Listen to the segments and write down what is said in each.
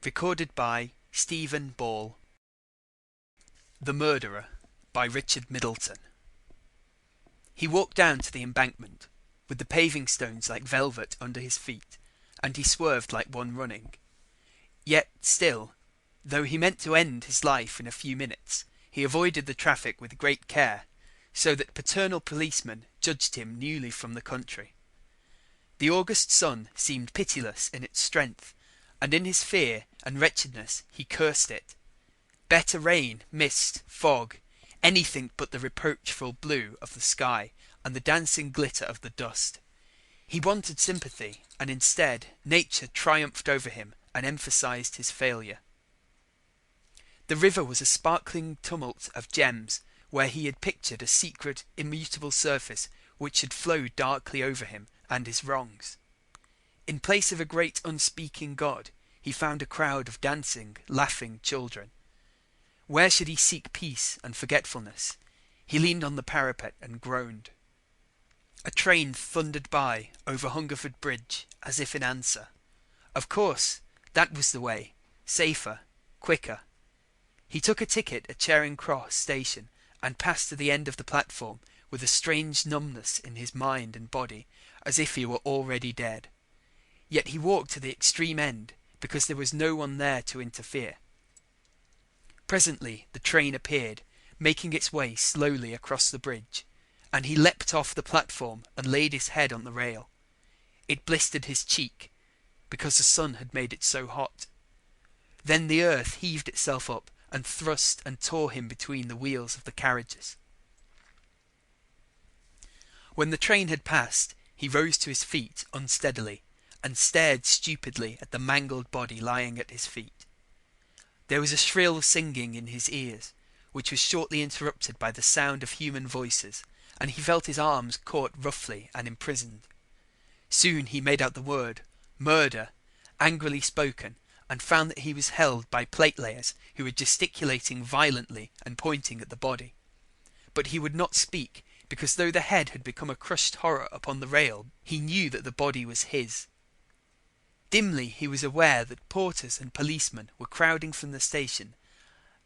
Recorded by Stephen Ball. The Murderer by Richard Middleton. He walked down to the embankment, with the paving stones like velvet under his feet, and he swerved like one running. Yet still, though he meant to end his life in a few minutes, he avoided the traffic with great care, so that paternal policemen judged him newly from the country. The August sun seemed pitiless in its strength, and in his fear and wretchedness he cursed it. Better rain, mist, fog, anything but the reproachful blue of the sky and the dancing glitter of the dust. He wanted sympathy, and instead nature triumphed over him and emphasized his failure. The river was a sparkling tumult of gems, where he had pictured a secret, immutable surface which had flowed darkly over him and his wrongs. In place of a great unspeaking God, he found a crowd of dancing, laughing children. Where should he seek peace and forgetfulness? He leaned on the parapet and groaned. A train thundered by over Hungerford Bridge, as if in answer. Of course, that was the way, safer, quicker. He took a ticket at Charing Cross station and passed to the end of the platform with a strange numbness in his mind and body, as if he were already dead. Yet he walked to the extreme end, because there was no one there to interfere. Presently the train appeared, making its way slowly across the bridge, and he leapt off the platform and laid his head on the rail. It blistered his cheek, because the sun had made it so hot. Then the earth heaved itself up and thrust and tore him between the wheels of the carriages. When the train had passed, he rose to his feet unsteadily, and stared stupidly at the mangled body lying at his feet. There was a shrill singing in his ears, which was shortly interrupted by the sound of human voices, and he felt his arms caught roughly and imprisoned. Soon he made out the word, "murder," angrily spoken, and found that he was held by platelayers who were gesticulating violently and pointing at the body. But he would not speak, because though the head had become a crushed horror upon the rail, he knew that the body was his. Dimly he was aware that porters and policemen were crowding from the station,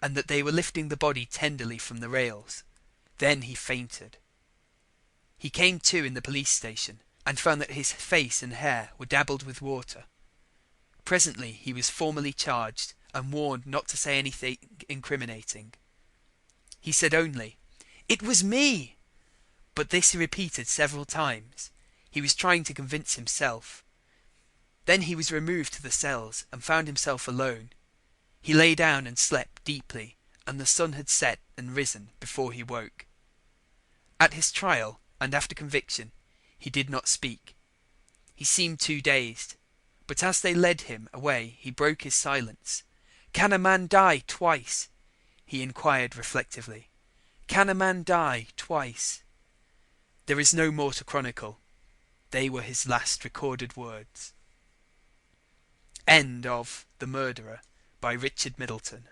and that they were lifting the body tenderly from the rails. Then he fainted. He came to in the police station, and found that his face and hair were dabbled with water. Presently he was formally charged, and warned not to say anything incriminating. He said only, "It was me!" But this he repeated several times. He was trying to convince himself. Then he was removed to the cells, and found himself alone. He lay down and slept deeply, and the sun had set and risen before he woke. At his trial, and after conviction, he did not speak. He seemed too dazed, but as they led him away he broke his silence. "Can a man die twice?" he inquired reflectively. "Can a man die twice?" There is no more to chronicle. They were his last recorded words. End of The Murderer by Richard Middleton.